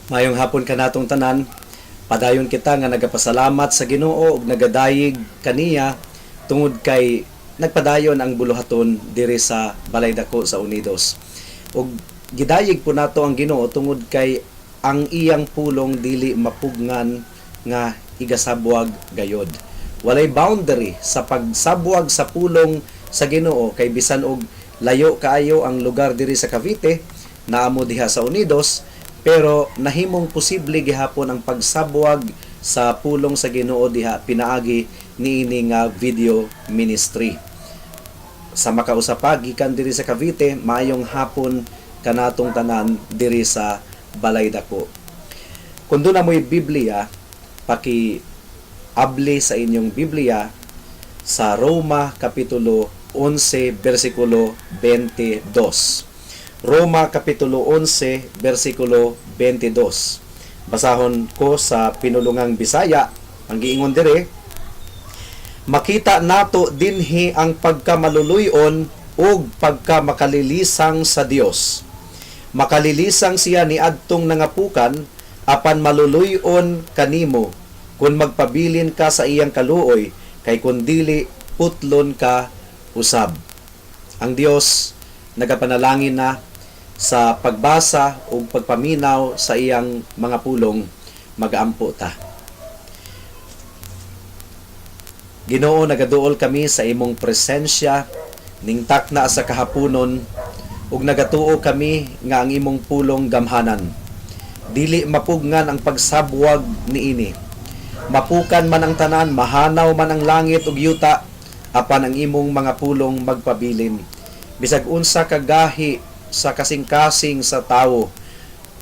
Mayong hapon ka natong tanan, padayon kita nga nagapasalamat sa Ginoo ug nagadayig kaniya tungod kay nagpadayon ang buluhaton diri sa Balay Dako sa Unidos. Ug gidayig po nato ang Ginoo tungod kay ang iyang pulong dili mapugnan nga igasabwag gayod. Walay boundary sa pagsabwag sa pulong sa Ginoo kay bisan og layo kaayo ang lugar diri sa Cavite, naamo diha sa Unidos, pero nahimong posible gihapon ang pagsabwag sa pulong sa Ginoo diha pinaagi niini nga video ministry. Sa makausapa gikan diri sa Cavite, maayong hapon kanatong tanan diri sa Balay Dako. Kung doon na mo'y Biblia, paki-abli sa inyong Biblia sa Roma Kapitulo 11, versikulo 22. Roma Kapitulo 11, versikulo 22. Basahon ko sa pinulungang Bisaya, ang giingon dire, makita nato dinhi ang pagkamaluluyon ug pagkamakalilisang sa Dios. Makalilisang siya ni adtong nangapukan, apan maluluyon kanimo kung magpabilin ka sa iyang kaluoy, kay kun dili putlon ka usab. Ang Dios nagapanalangin na sa pagbasa o pagpaminaw sa iyang mga pulong, mag-aampo ta. Ginoo, nagaduol kami sa imong presensya ning takna sa kahaponon ug nagatuo kami nga ang imong pulong gamhanan. Dili mapugnan ang pagsabwag niini. Mapukan man ang tanan, mahanaw man ang langit ug yuta, apan ang imong mga pulong magpabilin. Bisag unsa ka gahi sa kasing-kasing sa tawo,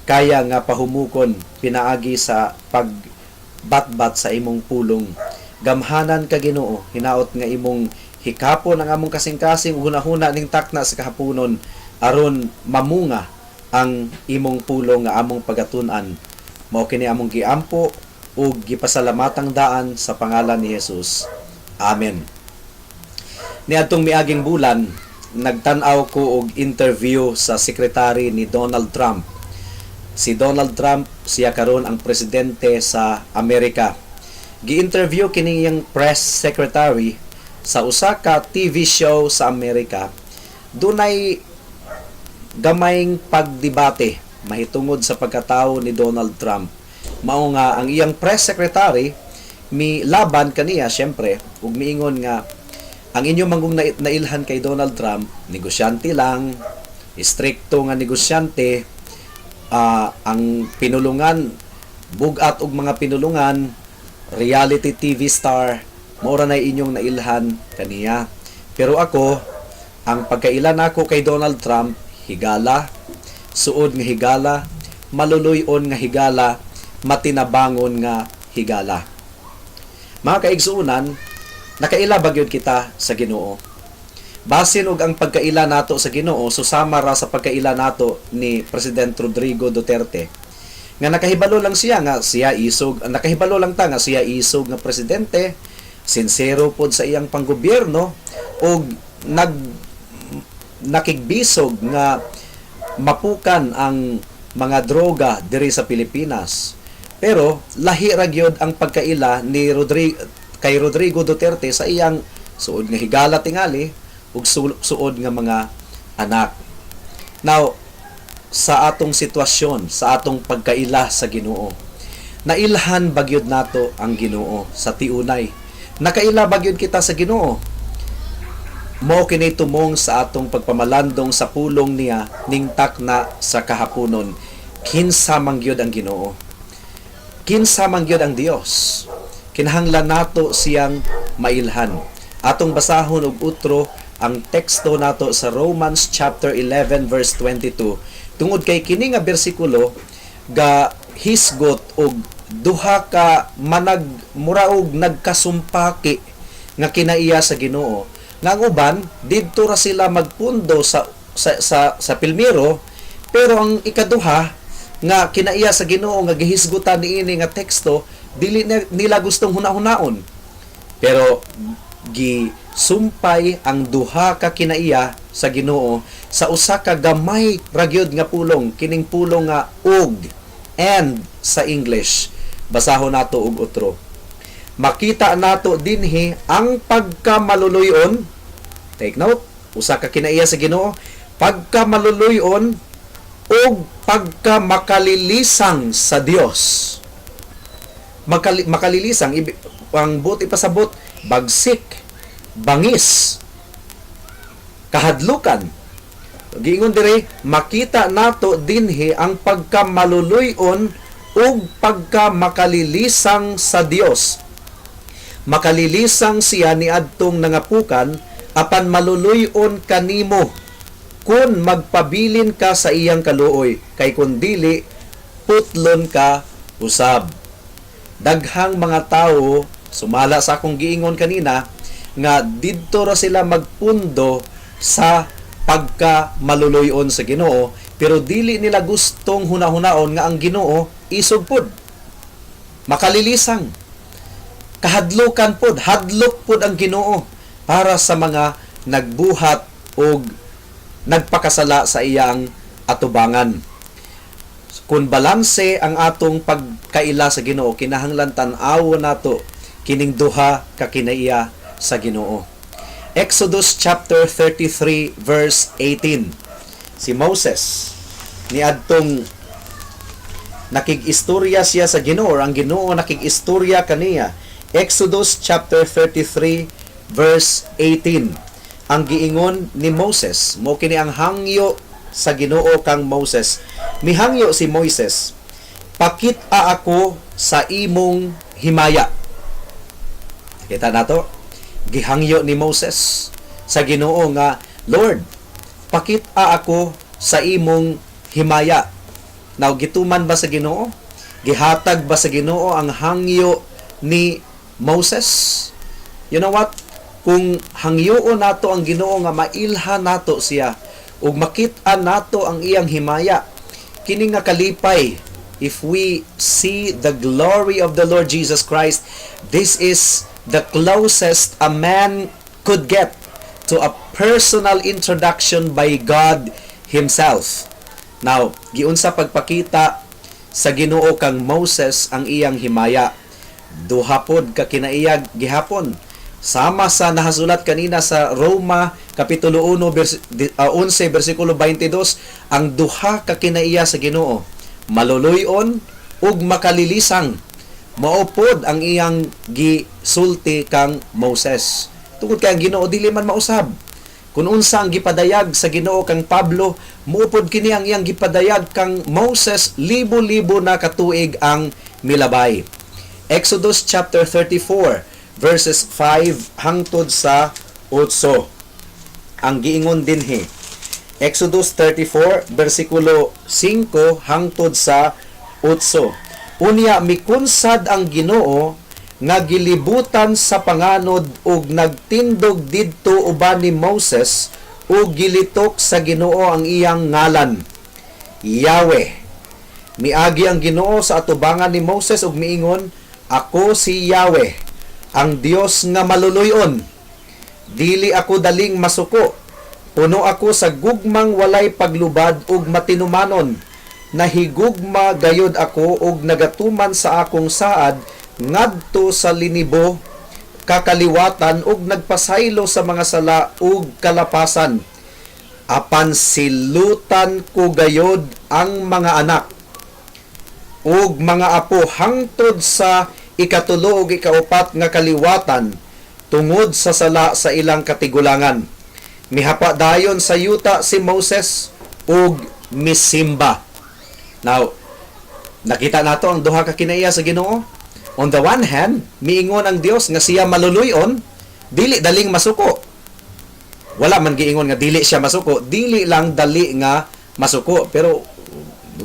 kaya nga pahumukon pinaagi sa pagbatbat sa imong pulong. Gamhanan ka Ginoo, hinaot nga imong hikapon ang among kasing-kasing hunahuna ning takna sa kahaponon aron mamunga ang imong pulong nga among pagatun-an. Mao kini among giampo ug gipasalamatang daan sa pangalan ni Jesus. Amen. Niadtong miaging bulan, nagtan-aw ko og interview sa sekretary ni Donald Trump. Si Donald Trump, siya karon ang presidente sa Amerika. Gi-interview kini iyang press secretary sa usa ka TV show sa Amerika. Dunay gamayng pagdebate mahitungod sa pagkatawo ni Donald Trump. Mao nga ang iyang press secretary mi laban kaniya syempre ug miingon nga ang inyong manggong nailhan kay Donald Trump, negosyante lang, istrikto nga negosyante, ang pinulungan, bugat og mga pinulungan, reality TV star, maura na inyong nailhan kaniya. Pero ako, ang pagkailan ako kay Donald Trump, higala, suod nga higala, maluluyon nga higala, matinabangon nga higala. Mga kaigsuunan, nakaila ba gyud kita sa Ginoo? Basin og ang pagkaila nato sa Ginoo susama ra sa pagkaila nato ni President Rodrigo Duterte. Nga nakahibalo lang siya nga siya isog, nakahibalo lang ta nga siya isog nga presidente, sincero pod sa iyang panggobyerno og nakigbisog nga mapukan ang mga droga diri sa Pilipinas. Pero lahi ra gyud ang pagkaila ni kay Rodrigo Duterte sa iyang suod nga higala tingali ug suod nga mga anak. Now, sa atong sitwasyon, sa atong pagkaila sa Ginoo, nailhan bagyod nato ang Ginoo sa tiunay. Nakaila bagyod kita sa Ginoo. Mao kini tumong sa atong pagpamalandong sa pulong niya ning takna sa kahaponon. Kinsa man gyud ang Ginoo. Kinsa man gyud ang Dios. Kinahanglan nato siyang mailhan. Atong basahon og utro ang teksto nato sa Romans chapter 11 verse 22. Tungod kay kini nga bersikulo ga hisgot og duha ka manag muraog nagkasumpaki nga kinaiya sa Ginoo. Nga ang uban didto ra sila magpundo sa Pilmiro, pero ang ikaduha nga kinaiya sa Ginoo nga gihisgutan niini nga teksto dili nila gustong hunahunaon. Pero gisumpay ang duha ka kinaiya sa Ginoo sa usa ka gamay ra gyud nga pulong, kining pulong nga og and sa English. Basahon nato og otro. Makita nato dinhi ang pagkamaluluyon. Take note, usa ka kinaiya sa Ginoo, pagkamaluluyon o pagkamakalilisang sa Dios. Makalilisang, ang buti pasabot, bagsik, bangis, kahadlukan. Giingon dire, makita nato dinhi ang pagkamaluluyon o pagkamakalilisang sa Dios. Makalilisang siya ni adtong nangapukan, apan maluluyon kanimo kung magpabilin ka sa iyang kaluoy, kay kun dili putlon ka usab. Daghang mga tawo, sumala sa akong giingon kanina, nga didto ra sila magpundo sa pagka maluluyon sa Ginoo, pero dili nila gustong hunahunaon nga ang Ginoo isog pod, makalilisang, kahadlukan pod, hadlok pod ang Ginoo para sa mga nagbuhat o nagpakasala sa iyang atubangan. Kung balanse ang atong pagkaila sa Ginoo, kinahanglan tan-aw nato kining duha ka kinaiya sa Ginoo. Exodus chapter 33 verse 18. Si Moses niadtong nakig-istorya siya sa Ginoo, ang Ginoo nakig-istorya kaniya. Exodus chapter 33 verse 18. Ang giingon ni Moses, mo kini ang hangyo sa Ginoo kang Moses. Mihangyo si Moises, pakita ako sa imong himaya. Kita nato, gihangyo ni Moses sa Ginoo nga, Lord, pakita ako sa imong himaya. Now, gituman ba sa Ginoo? Gihatag ba sa Ginoo ang hangyo ni Moses? You know what? Kung hangyoon nato ang Ginoo nga mailhan nato siya ug makit-an nato ang iyang himaya, kini nga kalipay, if we see the glory of the Lord Jesus Christ, this is the closest a man could get to a personal introduction by God Himself. Now, giunsa pagpakita sa Ginoo kang Moses ang iyang himaya. Duha pod ka kinaiyag gihapon. Sama sa nahasulat kanina sa Roma kapitulo 11 bersikulo 22, ang duha ka kinaiya sa Ginoo, maluluyon ug makalilisang. Mao pod ang iyang gisulti kang Moses. Tungod kay ang Ginoo dili man mausab. Kung unsa ang gipadayag sa Ginoo kang Pablo, muupod kini ang iyang gipadayag kang Moses, libo-libo na katuig ang milabay. Exodus chapter 34 verses 5 hangtod sa 8. Ang giingon dinhi, Exodus 34 bersikulo 5 hangtod sa 8. Unya mikunsad ang Ginoo nga gilibutan sa panganod ug nagtindog didto uban ni Moses ug gilitok sa Ginoo ang iyang ngalan, Yahweh. Miagi ang Ginoo sa atubangan ni Moses ug miingon, ako si Yahweh, ang Dios nga maluluyon. Dili ako daling masuko. Puno ako sa gugmang walay paglubad ug matinumanon. Nahigugma gayod ako ug nagatuman sa akong saad ngadto sa linibo kakaliwatan ug nagpasaylo sa mga sala ug kalapasan. Apan silutan ko gayod ang mga anak ug mga apo hangtod sa ikatulo ug ikaupat nga kaliwatan tungod sa sala sa ilang katigulangan. Mihapa dayon sa yuta si Moses ug misimba. Now, nakita nato ang duha ka kinaiya sa Ginoo. On the one hand, miingon ang Dios nga siya maluluyon, dili daling masuko. Wala man giingon nga dili siya masuko, dili lang dali nga masuko, pero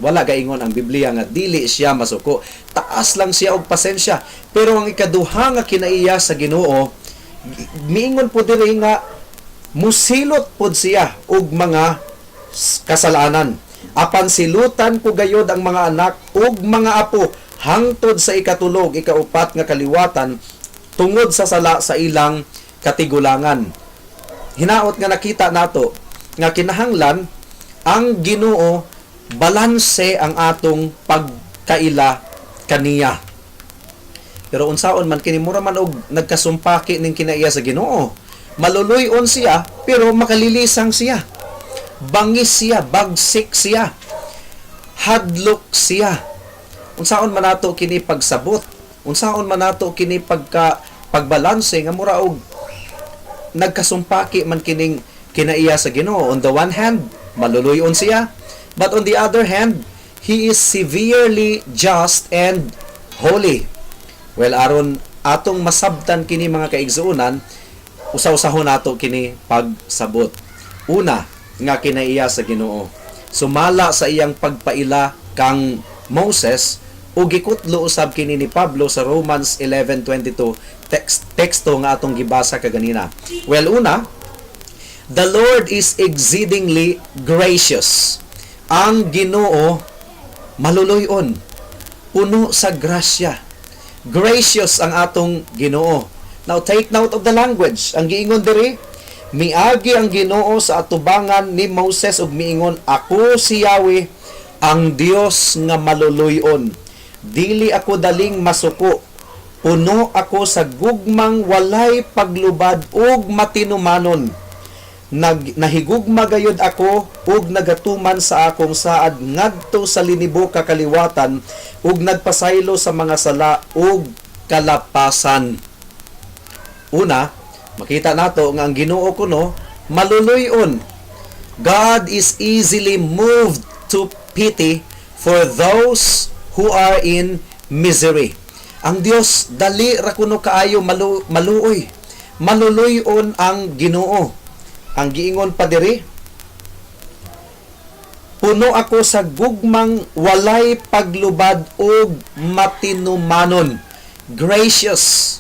wala gaingon ang Biblia nga dili siya masuko. Taas lang siya og pasensya. Pero ang ikaduha nga kinaiya sa Ginoo, miingon po diri nga musilot pod siya og mga kasalanan. Apan silutan ko gayod ang mga anak ug mga apo hangtod sa ikatulog, ikaupat nga kaliwatan tungod sa sala sa ilang katigulangan. Hinaot nga nakita nato nga kinahanglan ang Ginoo balanse ang atong kaila kaniya. Pero unsaon man kini mura man og nagkasumpaki ning kinaiya sa Ginoo. Maluluyon siya pero makalilisang siya. Bangis siya, bagsik siya. Hadlok siya. Unsaon man nato kini pagsabot? Unsaon man nato kini pagbalanse nga mura og nagkasumpaki man kining kinaiya sa Ginoo. On the one hand, maluluyon siya, but on the other hand, he is severely just and holy. Well, aron atong masabtan kini mga kaigsuonan, usaw-usahon nato kini pagsabot. Una, nga kinaiya sa Ginoo. Sumala sa iyang pagpaila kang Moses ug gikutlo usab kini ni Pablo sa Romans 11:22 teksto nga atong gibasa kaganina. Well, una, the Lord is exceedingly gracious. Ang Ginoo maluluyon, puno sa grasya. Gracious ang atong Ginoo. Now take note of the language. Ang giingon diri, miagi ang Ginoo sa atubangan ni Moses ug miingon, ako si Yahweh, ang Dios nga maluluyon. Dili ako daling masuko. Puno ako sa gugmang walay paglubad ug matinumanon. Nahigugma gayud ako ug nagatuman sa akong saad ngadto sa linibo kakaliwatan ug nagpasaylo sa mga sala ug kalapasan. Una, makita nato nga ang Ginoo kuno maluluyon. God is easily moved to pity for those who are in misery. Ang Dios dali ra kuno kaayo maluoy. Maluluyon ang Ginoo. Ang giingon pa diri, puno ako sa gugmang walay paglubad ug matinumanon. Gracious.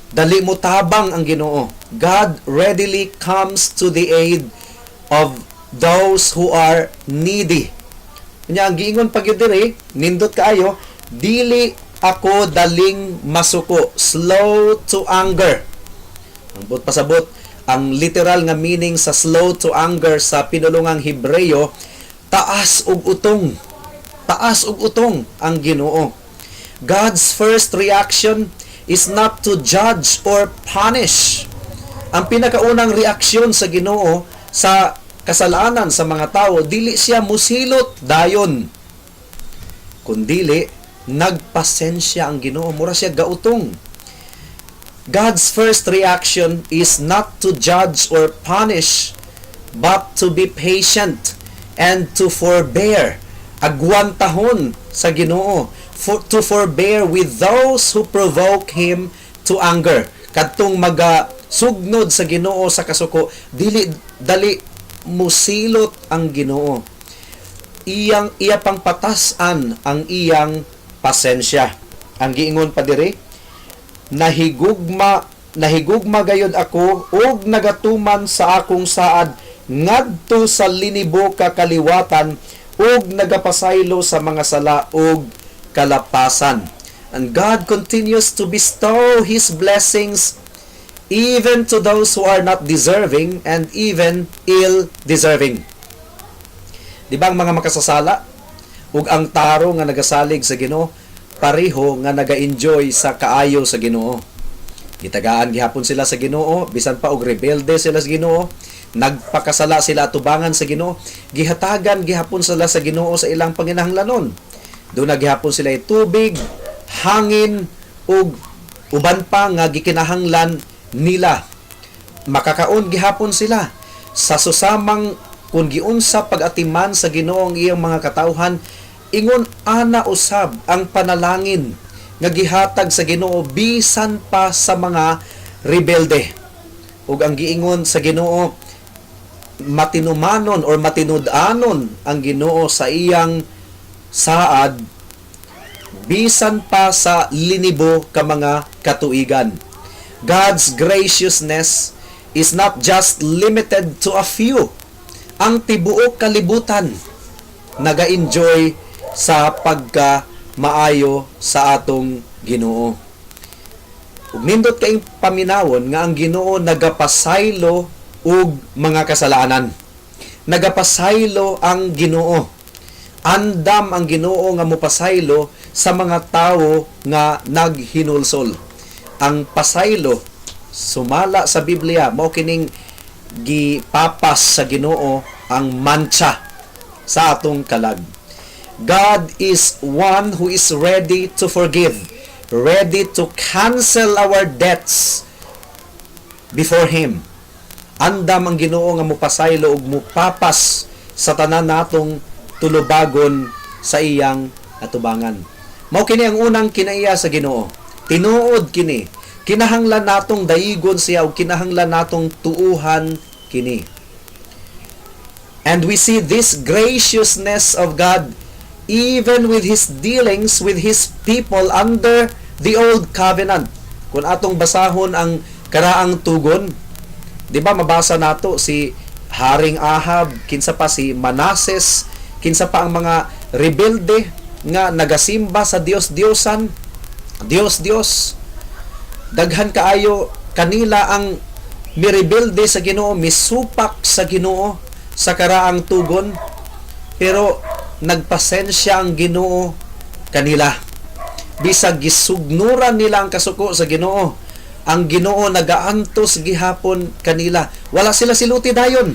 Dali mo tabang ang Ginoo. God readily comes to the aid of those who are needy. Kanya ang giingon pa gyud diri, nindot kaayo, dili ako daling masuko, slow to anger. Ang but pasabot, ang literal nga meaning sa slow to anger sa pinulungang Hebreyo, taas ug utong. Taas ug utong ang Ginoo. God's first reaction is not to judge or punish. Ang pinakaunang reaksyon sa Ginoo sa kasalanan sa mga tao, dili siya musilot dayon, kundili nagpasensya ang Ginoo, mura siya gautong. God's first reaction is not to judge or punish, but to be patient and to forbear. Agwantahon sa Ginoo, to forbear with those who provoke Him to anger. Kadtong magasugnod sa Ginoo sa kasuko, dali musilot ang Ginoo. Iya pang patasan ang iyang pasensya. Ang giingon pa diri, nahigugma gayud ako ug nagatuman sa akong saad ngadto sa linibo kakaliwatan ug nagapasaylo sa mga sala ug kalapasan. And God continues to bestow His blessings even to those who are not deserving and even ill-deserving. Di ba ang mga makasasala ug ang taro nga nagasalig sa Ginoo pareho nga naga-enjoy sa kaayo sa Ginoo. Gitagaan gihapon sila sa Ginoo, bisan pa og rebelde sila sa Ginoo, nagpakasala sila atubangan sa Ginoo, gihatagan gihapon sila sa Ginoo sa ilang panginahanglanon. Doon na gihapon sila tubig, hangin ug uban pa nga gikinahanglan nila. Makakaon gihapon sila sa susamang kun giunsa pag-atiman sa Ginoo ang iyang mga katawhan. Ingon ana usab ang panalangin nga gihatag sa Ginoo bisan pa sa mga rebelde. Ug ang giingon sa Ginoo, matinumanon or matinud-anon ang Ginoo sa iyang saad bisan pa sa linibo ka mga katuigan. God's graciousness is not just limited to a few. Ang tibuok kalibutan naga-enjoy sa pagka maayo sa atong Ginoo. Ug nindot kay paminawon nga ang Ginoo nagapasaylo og mga kasalanan. Nagapasaylo ang Ginoo. Andam ang Ginoo nga mopasaylo sa mga tawo nga naghinulsol. Ang pasaylo sumala sa Biblia mao kining gipapas sa Ginoo ang mancha sa atong kalag. God is one who is ready to forgive, ready to cancel our debts before Him. Andam ang Ginoo nga mopasaylo ug mopapas sa tanan natong tulubagon sa iyang atubangan. Mao kini ang unang kinaiya sa Ginoo. Tinuod kini. Kinahanglan natong dayigon siya ug kinahanglan natong tuuhan kini. And we see this graciousness of God even with His dealings with His people under the Old Covenant. Kung atong basahon ang karaang tugon, di ba mabasa nato si Haring Ahab, kinsa pa si Manases, kinsa pa ang mga rebelde nga nagasimba sa Dios-Diosan, Dios-Dios. Daghan kaayo kanila ang mirebelde sa Ginoo, misupak sa Ginoo sa karaang tugon, pero nagpasensya ang Ginoo kanila. Bisag gisugnuran nila ang kasuko sa Ginoo, ang Ginoo nagaantos gihapon kanila. Wala sila siluti dayon.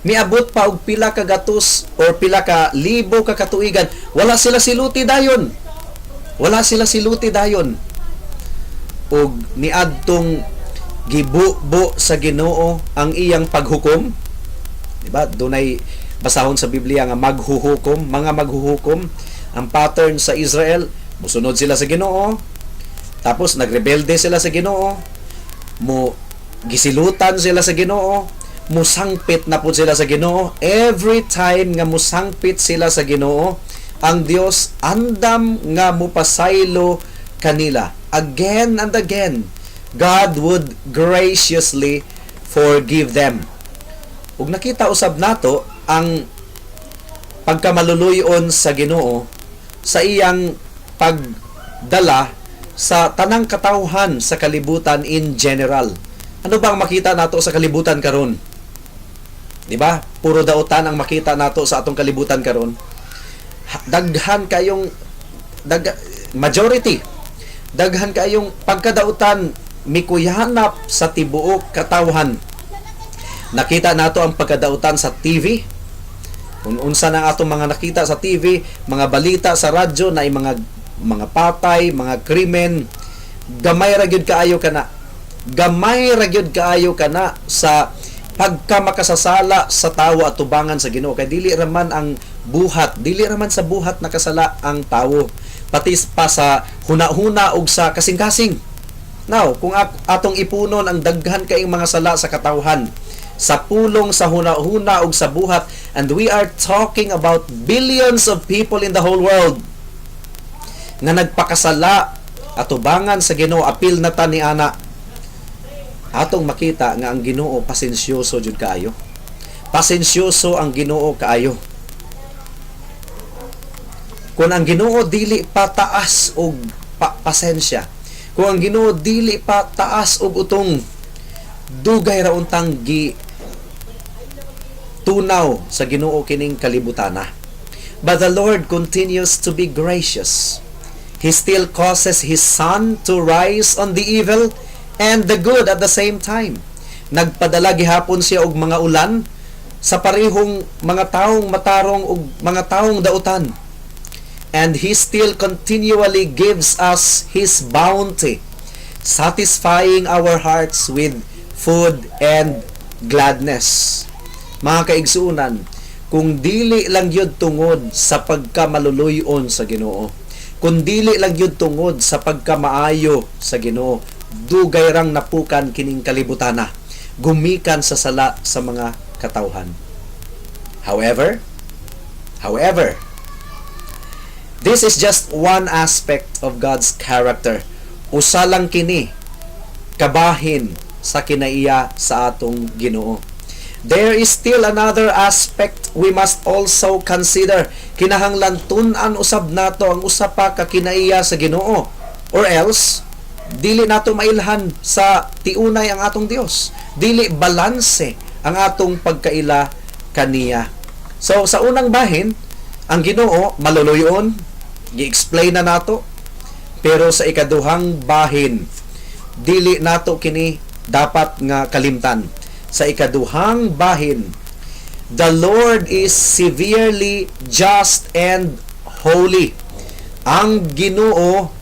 Miabot pa og pila ka gatos or pila ka libo ka katuigan, wala sila siluti dayon. Wala sila siluti dayon. Og niadtong gibubo sa Ginoo ang iyang paghukom. Di ba? Dunay basahon sa Biblia nga maghuhukom, mga maghuhukom. Ang pattern sa Israel, musunod sila sa Ginoo, tapos nagrebelde sila sa Ginoo, mo gisilutan sila sa Ginoo, musangpit na po sila sa Ginoo. Every time nga musangpit sila sa Ginoo, ang Dios andam nga mupasaylo kanila. Again and again, God would graciously forgive them. Ug nakita usab nato ang pagkamaluluyon sa Ginoo sa iyang pagdala sa tanang katawhan sa kalibutan in general. Ano bang makita nato sa kalibutan karon? Di ba? Puro dautan ang makita nato sa atong kalibutan karon. Daghan kayong majority. Daghan kayong pagkadautan mikuyanap sa tibuok katawhan. Nakita nato ang pagkadautan sa TV. Unsa na atong mga nakita sa TV, mga balita sa radyo na mga patay, mga krimen, gamay ra gyud kaayo kana. Gamay ra gyud kaayo kana sa pagkamakasasala sa tawo at tubangan sa Ginoo. Kay dili raman ang buhat, dili raman sa buhat nakasala ang tawo, pati pa sa hunahuna ug sa kasing-kasing. Now, kung atong ipunon ang daghan kaayong mga sala sa katawhan, sa pulong, sa hunahuna ug sa buhat, and we are talking about billions of people in the whole world nga nagpakasala at tubangan sa Ginoo, apil na ta ni ana. Atong makita nga ang Ginoo pasensyoso jud kaayo. Pasensyoso ang Ginoo kaayo. Kung ang Ginoo dili pa taas og pasensya, kung ang Ginoo dili pa taas og utong, dugay ra untang gi tunaw sa Ginoo kining kalibutana. But the Lord continues to be gracious. He still causes His sun to rise on the evil and the good at the same time. Nagpadala gihapon siya og mga ulan sa parehong mga taong matarong ug mga taong dautan. And He still continually gives us His bounty, satisfying our hearts with food and gladness. Mga kaigsuunan, kung dili lang yun tungod sa pagkamaluluyon sa Ginoo, kung dili lang yun tungod sa pagkamaayo sa Ginoo, dugay rang napukan kining kalibutana, gumikan sa sala sa mga katawhan. However, this is just one aspect of God's character. Usa lang kini kabahin sa kinaiya sa atong Ginoo. There is still another aspect we must also consider. Kinahanglan tun-an usab nato ang usa pa ka kinaiya sa Ginoo, or else dili nato mailhan sa tiunay ang atong Dios. Dili balanse ang atong pagkaila kaniya. So sa unang bahin, Ang Ginoo maluluyon, gi-explain na nato, pero sa ikaduhang bahin dili nato kini dapat nga kalimtan. Sa ikaduhang bahin, the Lord is severely just and holy. Ang Ginoo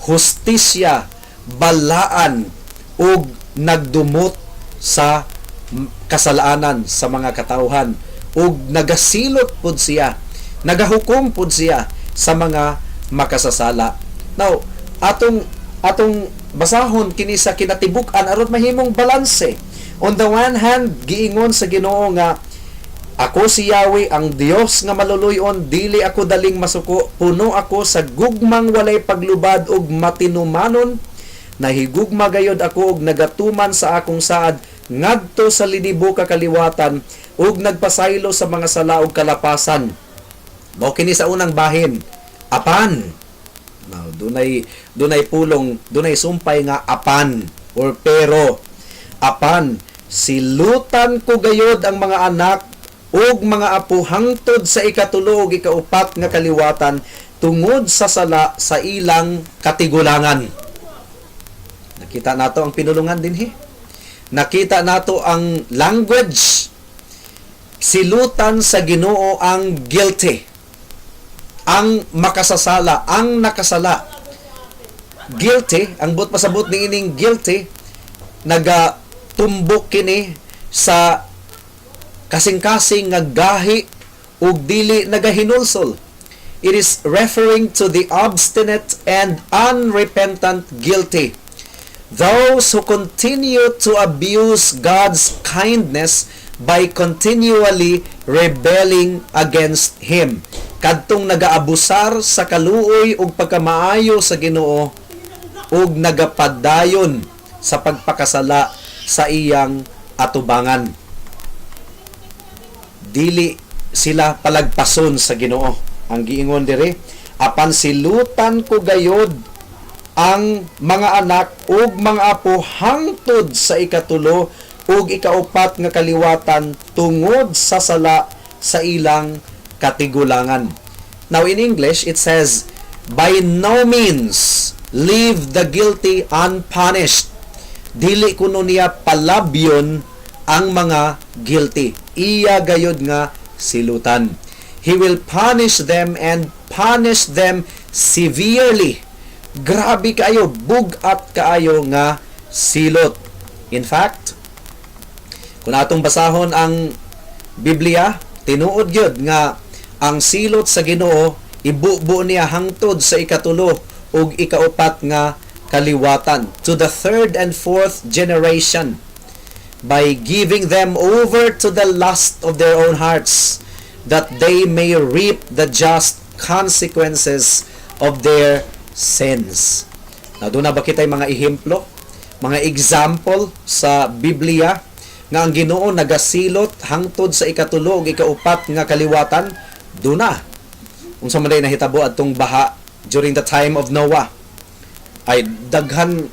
hustisya, balaan ug nagdumot sa kasalanan sa mga katawhan ug nagasilot pud siya, nagahukom pud siya sa mga makasasala. Now, atong basahon kini sa kinatibuk-an aron mahimong balanse. On the one hand, giingon sa Ginoo nga ako si Yahweh, ang Dios nga maluluyon, dili ako daling masuko, puno ako sa gugmang walay paglubad ug matinumanon, nahigugma gayod ako ug nagatuman sa akong saad ngadto sa linibo ka kaliwatan ug nagpasaylo sa mga sala ug kalapasan. Mao kini sa unang bahin, apan. Now, dunay pulong, dunay sumpay nga apan or pero. Apan, silutan ko gayod ang mga anak ug mga apo hangtod sa ikatulo ug ikaupat nga kaliwatan tungod sa sala sa ilang katigulangan. Nakita nato ang pinulungan dinhi. Nakita nato ang language. Silutan sa Ginoo ang guilty, ang makasasala, ang nakasala. Guilty, ang but pasabot ni ining guilty, nagatumbok kini sa kasing-kasing nga gahi ug dili nagahinulsol. It is referring to the obstinate and unrepentant guilty. Those who continue to abuse God's kindness by continually rebelling against Him. Kadtong nagaabusar sa kaluoy ug pagkamaayo sa Ginoo ug nagapadayon sa pagpakasala sa iyang atubangan. Dili sila palagpason sa Ginoo. Ang giingon diri, apan silutan ko gayod ang mga anak ug mga apo hangtod sa ikatulo ug ikaupat nga kaliwatan tungod sa sala sa ilang katigulangan. Now in English, it says, by no means leave the guilty unpunished. Dili kuno niya palabyon ang mga guilty. Iya gayod nga silutan. He will punish them and punish them severely. Grabe kaayo, bugat kaayo nga silot. In fact, kung atong basahon ang Biblia, tinuod gyud nga ang silot sa Ginoo ibubo niya hangtod sa ikatulo ug ikaupat nga kaliwatan, to the third and fourth generation, by giving them over to the lust of their own hearts, that they may reap the just consequences of their sins. Now, doon na ba kita'y mga ehemplo, mga example sa Biblia nga ang Ginoo nagasilot hangtod sa ikatulo ug ikaupat nga kaliwatan? Doon na. Unsa man day nahitabo adtong baha during the time of Noah, ay daghan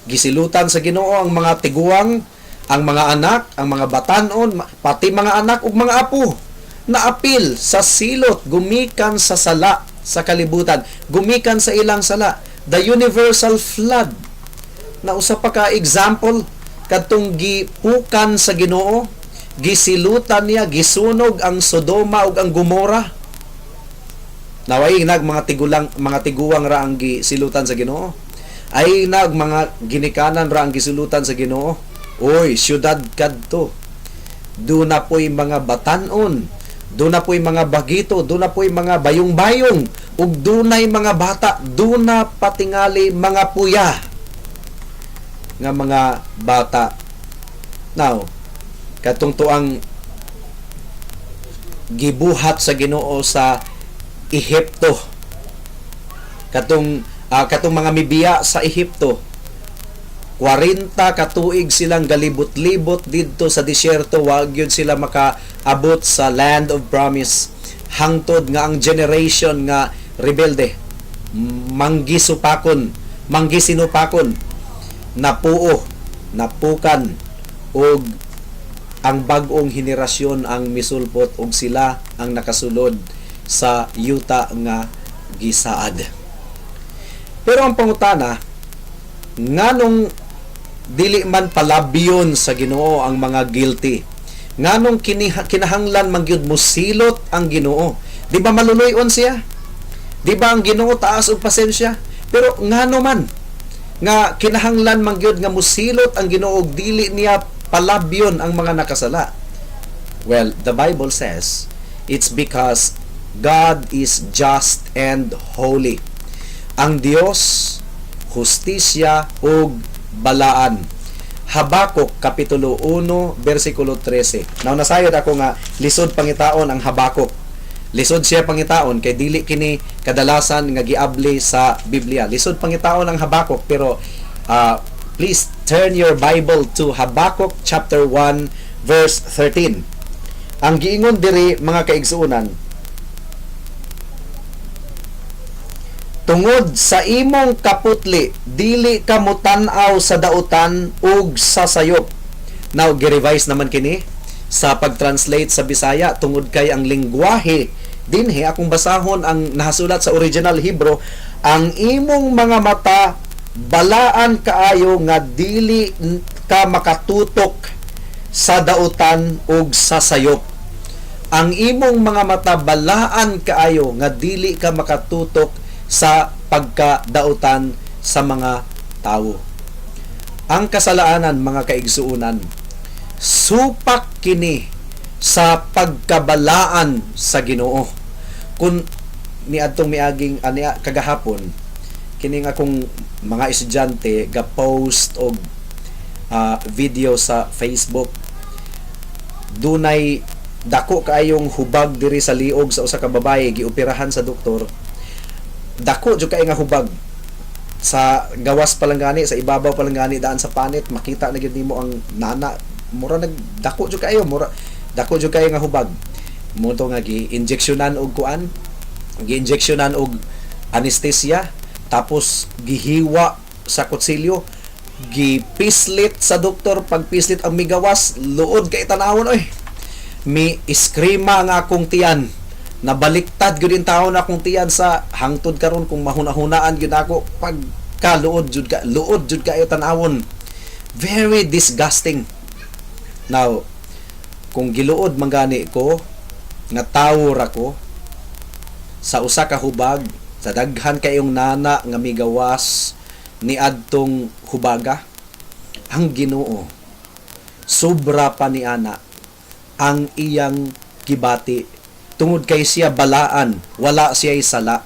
gisilutan sa Ginoo ang mga tiguang, ang mga anak, ang mga batan-on, pati mga anak ug mga apo naapil sa silot gumikan sa sala sa kalibutan, gumikan sa ilang sala. The universal flood na usa pa ka example kadtong gipukan sa Ginoo, gisilutan niya, gisunog ang Sodoma ug ang Gomora. Naway nag mga tiguang ra ang gisilutan sa Ginoo. Ay nag mga ginikanan ra ang gisilutan sa Ginoo. Oy, syudad kadto. Do na po'y mga batan-on, do na po'y mga bagito, do na po'y mga bayong-bayong, ug dunay mga bata, do na patingali mga puya nga mga bata. Now, katong tuang gibuhat sa Ginoo sa Ehipto, katong mga mibiya sa Ehipto, 40 katuig silang galibot-libot didto sa disyerto, wag yun sila makaabot sa land of promise, hangtod nga ang generation nga rebelde, manggisinupakon, napukan, og ang bag-ong henerasyon ang misulpot og sila ang nakasulod sa yuta nga gisaad. Pero ang pangutana, nganong dili man palabyon sa Ginoo ang mga guilty? Nganong kinahanglan man gyud mosilot ang Ginoo? Di ba maluloy-on siya? Di ba ang Ginoo taas og pasensya? Pero ngano man nga kinahanglan man gyud nga mosilot ang Ginoo og dili niya palabyon ang mga nakasala? Well, the Bible says it's because God is just and holy. Ang Dios hustisya ug balaan. Habakuk kapitulo 1 bersikulo 13. Now nasayod ako nga lisod pangitaon ang Habakuk. Lisod siya pangitaon kay dili kini kadalasan nga giabli sa Biblia. Lisod pangitaon ang Habakuk, pero please turn your Bible to Habakuk chapter 1 verse 13. Ang giingon diri mga kaigsuonan, tungod sa imong kaputli, dili ka mutan-aw sa dautan ug sa sayop. Now, gi-revise naman kini sa pag-translate sa Bisaya tungod kay ang lingwahe dinhi akong basahon ang nahasulat sa original Hebrew, ang imong mga mata balaan kaayo nga dili ka makatutok sa dautan ug sa sayop. Ang imong mga mata balaan kaayo nga dili ka makatutok sa pagkadautan sa mga tao. Ang kasalaanan, mga kaigsuunan, supak kini sa pagkabalaan sa Ginoo. Kung niadtong miaging kagahapon, kining akong mga estudyante ga-post og video sa Facebook, dunay dako kaayong hubag diri sa liog sa usa ka babaye gioperahan sa doktor. Dako jud kay nga hubag sa gawas pa lang gani, sa ibabaw pa lang gani, daan sa panit makita na gyud nimo ang nana, mura nagdako jud kayo, mura dako jud kayo nga hubag mo to nga gi-injeksyonan og kuan, gi-injeksyonan og anesthesia, tapos gihiwa sa kutsilyo, gipislit sa doktor. Pag pislit ang migawas, luod kay tanawon oy, mi iskrima nga akong tiyan, nabaliktad gyud in taon akong tiyan sa hangtod karon kung mahuna-hunaan gyud ako pagka luod jud kayo tanawon. Very disgusting. Now, kung giluod man gani ko nga tawo ra ko sa usa ka hubag, sa daghan kayong nana nga migawas ni adtong hubaga, ang Ginoo sobra pa ni ana ang iyang gibati tungod kay siya balaan, wala siya sala.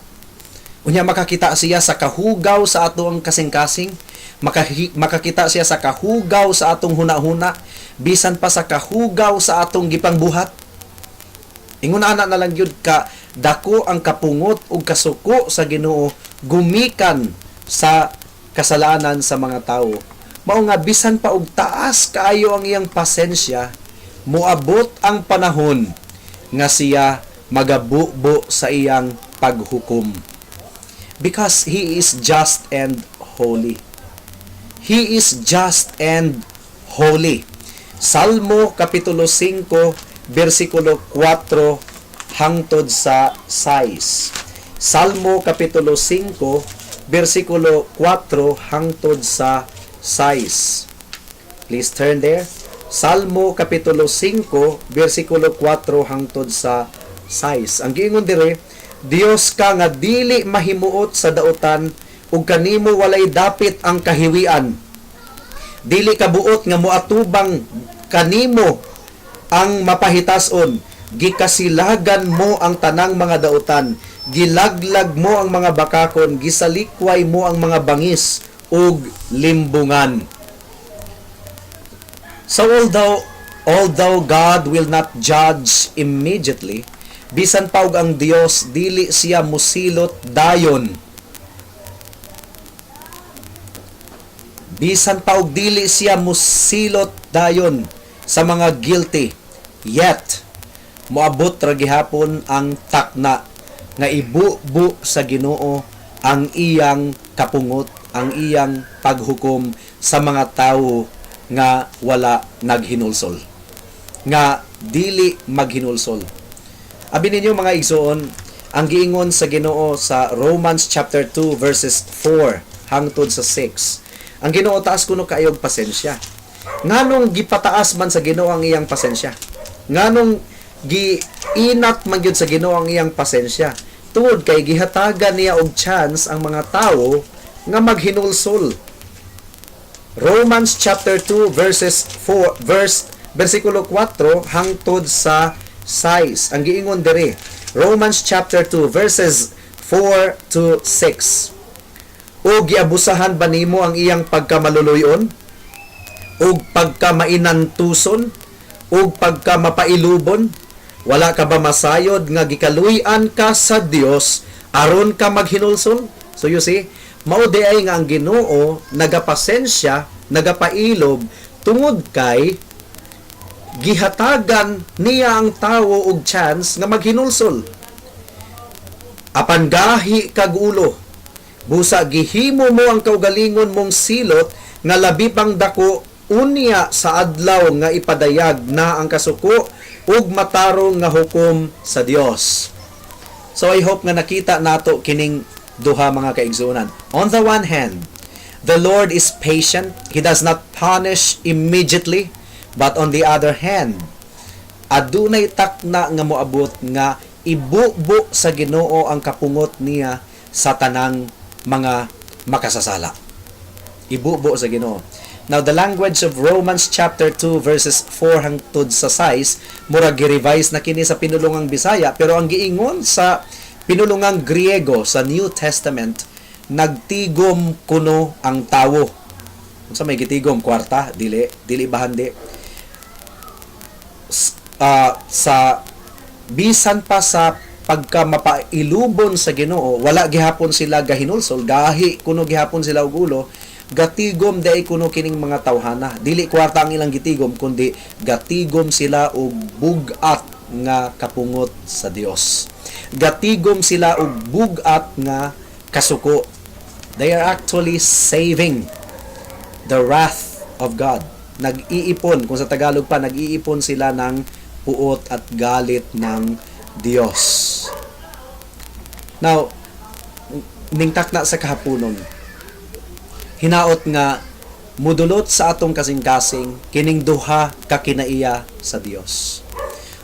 Unya makakita siya sa kahugaw sa atong kasing-kasing, makakita siya sa kahugaw sa atong hunahuna, bisan pa sa kahugaw sa atong gipangbuhat. Ingon ana na lang gyud ka dako ang kapungot ug kasuko sa Ginoo gumikan sa kasalanan sa mga tawo. Mao nga bisan pa og taas kaayo ang iyang pasensya, moabot ang panahon nga siya magabubo sa iyang paghukom. Because He is just and holy. He is just and holy. Salmo kapitulo 5 bersikulo 4 hangtod sa 6. Salmo kapitulo 5 bersikulo 4 hangtod sa 6. Please turn there. Salmo kapitulo 5 bersikulo 4 hangtod sa 6. Ang giingon dire, Dios ka nga dili mahimuot sa dautan ug kanimo walay dapit ang kahiwian. Dili ka buot nga moatubang kanimo ang mapahitason. Gikasilagan mo ang tanang mga dautan, gilaglag mo ang mga bakakon, gisalikway mo ang mga bangis ug limbungan. So although God will not judge immediately, bisan pa og ang Dios dili siya musilot dayon. Bisan pa og dili siya musilot dayon sa mga guilty, yet moabot ra gihapon ang takna nga ibubu sa Ginoo ang iyang kapungot, ang iyang paghukom sa mga tawo nga wala naghinulsol, nga dili maghinulsol. Abi ninyo mga igsoon, Ang giingon sa Ginoo sa Romans chapter 2 verses 4 hangtod sa 6. Ang Ginoo taas kuno kaayog pasensya. Nganong gipataas man sa Ginoo ang iyang pasensya? Nganong giinat man gyud sa Ginoo ang iyang pasensya? Tungod kay gihatagan niya og chance ang mga tawo nga maghinulsol. Romans chapter 2 versikulo 4 hangtod sa 6. Ang giingon diri, Romans chapter 2 verses 4 to 6. O giabusahan ba nimo ang iyang pagkamaluluyon? O pagkamainantuson? O pagkamapailubon? Wala ka ba masayod nga gikaluy-an ka sa Dios aron ka maghinulsol? So you see, mao di ay nga ang Ginoo nagapasensya, nagapailob tungod kay gihatagan niya ang tawo og chance nga maghinulsol. Apan gahi kag ulo, busa gihimo mo ang kaugalingon mong silot nga labi pang dako unya sa adlaw nga ipadayag na ang kasuko ug matarong nga hukom sa Dios. So I hope nga nakita nato kining duha mga kaigsunan. On the one hand, the Lord is patient. He does not punish immediately. But on the other hand, adunay takna nga moabot nga ibubo sa Ginoo ang kapungot niya sa tanang mga makasasala. Ibubo sa Ginoo. Now, the language of Romans chapter 2 verses 4 hangtod sa 6, mura gi-revise na kini sa pinulungang Bisaya, pero ang giingon sa pinulungang Griego sa New Testament, nagtigom kuno ang tawo. Sa may gitigom kwarta, dili bahandi. Sa bisan pa sa pagka mapailubon sa Ginoo, wala gihapon sila gahinulsol, gahi kuno gihapon sila og ulo, gatigom dai kuno kining mga tawhana. Dili kwarta ang ilang gitigom, kundi gatigom sila og bugat nga kapungot sa Dios. Gatigom sila og bugat nga kasuko. They are actually saving the wrath of God. Nag-iipon, kung sa Tagalog pa, nag-iipon sila ng puot at galit ng Diyos. Now, ningtak na sa kahaponon, hinaot nga mudulot sa atong kasing-kasing kining duha ka kinaiya sa Dios.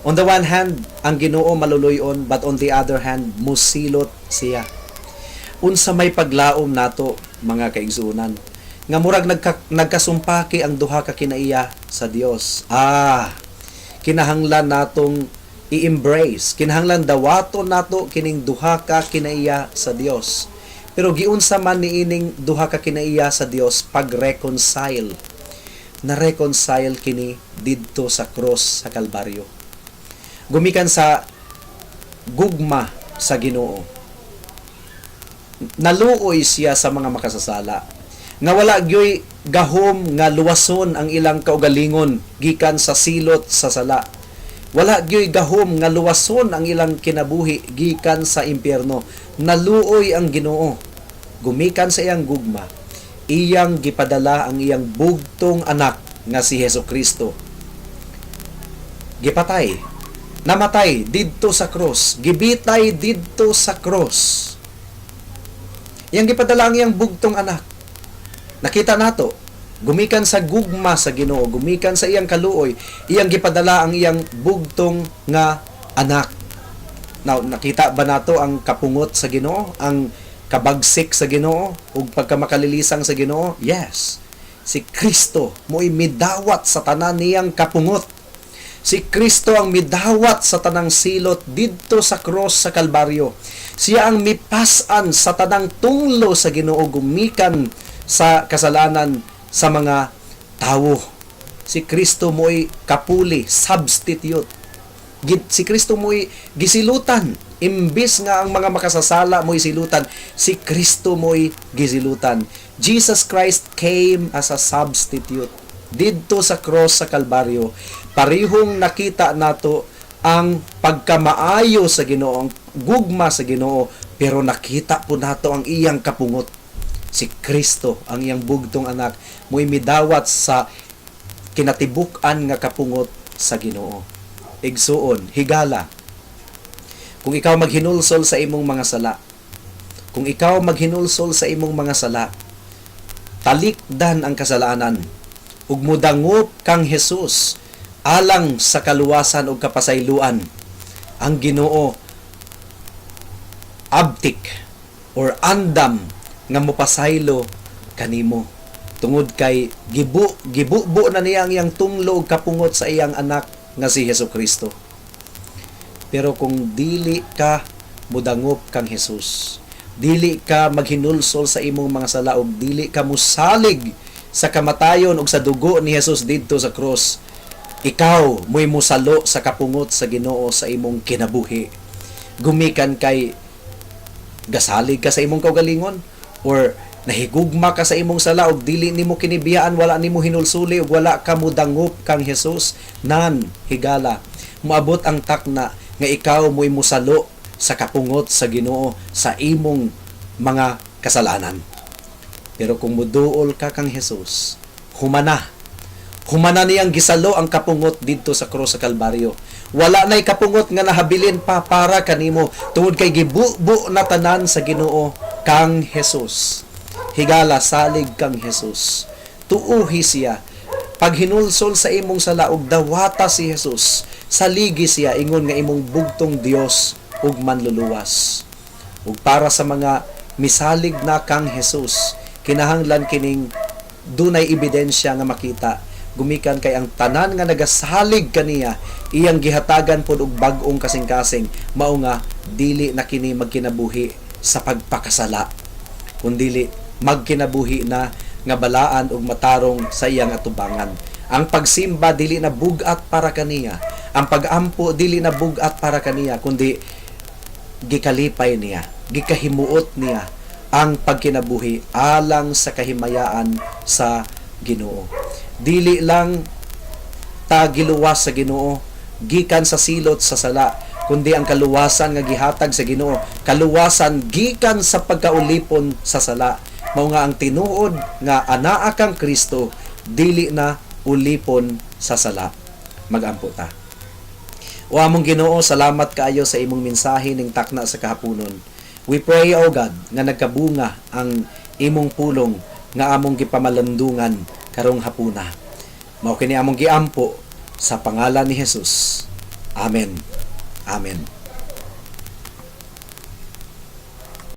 On the one hand, ang Ginoo maluluyon, but on the other hand, musilot siya. Unsa may paglaom nato mga kaigsunan, nga murag nagkasumpaki ang duha ka kinaiya sa Dios. Kinahanglan natong i-embrace, kinahanglan dawaton nato kining duha ka kinaiya sa Dios. Pero giunsa man niining duha ka kinaiya sa Dios pag-reconcile. Na-reconcile kini didto sa cross sa Kalbaryo. Gumikan sa gugma sa Ginoo. Naluoy siya sa mga makasasala. Nga wala gyoy gahom nga luwason ang ilang kaugalingon gikan sa silot sa sala. Wala gyoy gahom nga luwason ang ilang kinabuhi gikan sa impyerno. Naluoy ang Ginoo. Gumikan sa iyang gugma, iyang gipadala ang iyang bugtong anak nga si Hesukristo. Gipatay, namatay didto sa cross, gibitay didto sa cross. Iyang gipadala ang iyang bugtong anak. Nakita nato, gumikan sa gugma sa Ginoo, gumikan sa iyang kaluoy, iyang gipadala ang iyang bugtong nga anak. Now, nakita ba nato ang kapungot sa Ginoo, ang kabagsik sa Ginoo, ug pagkamakalilisang sa Ginoo? Yes. Si Kristo mo'y midawat sa tanan niyang kapungot. Si Kristo ang midawat sa tanang silot didto sa cross sa Kalbaryo. Siya ang mipasan sa tanang tunglo sa Ginoo, gumikan sa kasalanan sa mga tawo. Si Kristo mo'y kapuli, substitute. Si Kristo mo'y gisilutan. Imbis nga ang mga makasasala mo'y silutan, si Kristo mo'y gisilutan. Jesus Christ came as a substitute. Didto sa cross sa Kalbaryo, parihong nakita nato ang pagkamaayo sa Ginoo, ang gugma sa Ginoo, pero nakita po nato ang iyang kapungot. Si Kristo, ang iyang bugtong anak, mo'y midawat sa kinatibuk-an nga kapungot sa Ginoo. Igsuon, higala. Kung ikaw maghinulsol sa imong mga sala, kung ikaw maghinulsol sa imong mga sala, talikdan ang kasalanan, ug mudangop kang Hesus alang sa kaluwasan ug kapasayloan, ang Ginoo abtik or andam nga mopasaylo kanimo. Tungod kay gibubo na niya ang iyang tunglo ug kapungot sa iyang anak nga si Hesukristo. Pero kung dili ka mudangop kang Hesus, dili ka maghinulsol sa imong mga sala ug dili ka musalig sa kamatayon ug sa dugo ni Hesus didto sa cross, ikaw mo'y musalo sa kapungot sa Ginoo sa imong kinabuhi. Gumikan kay gasalig ka sa imong kaugalingon or nahigugma ka sa imong sala ug dili nimo kinibiyaan, wala nimo hinulsuli ug wala ka mudangop kang Hesus, nan higala moabot ang takna nga ikaw mo'y musalo sa kapungot sa Ginoo sa imong mga kasalanan. Pero kung muduol ka kang Hesus, humana niyang gisalo ang kapungot didto sa cross sa Kalbaryo. Wala na'y kapungot nga nahabilin pa para kanimo tungod kay gibubo na tanan sa Ginoo kang Hesus. Higala salig kang Hesus, tuuhi siya. Pag hinulsol sa imong sala ug dawata si Hesus, saligi siya ingon nga imong bugtong Dios ug manluluwas. Ug para sa mga misalig na kang Hesus, kinahanglan kining dunay ebidensya nga makita. Gumikan kay ang tanan nga nagasalig kaniya, iyang gihatagan pod og bag-ong kasing-kasing, mao nga dili na kini magkinabuhi sa pagpakasala, kundili magkinabuhi na nga balaan ug matarong sa iyang atubangan. Ang pagsimba dili na bugat para kaniya, ang pagampo dili na bugat para kaniya, kundi gikalipay niya, gikahimuot niya ang pagkinabuhi alang sa kahimayaan sa Ginoo. Dili lang ta giluwas sa Ginoo gikan sa silot sa sala, kundi ang kaluwasan nga gihatag sa Ginoo, kaluwasan gikan sa pagkaulipon sa sala. Mao nga ang tinuod nga anaa kang Kristo, dili na ulipon sa sala. Magampo ta. O among Ginoo, salamat kaayo sa imong mensahe ning takna sa kahaponon. We pray, O God, nga nagkabunga ang imong pulong nga among gipamalandungan karong hapuna. Mao kini among giampo sa pangalan ni Jesus. Amen. Amen.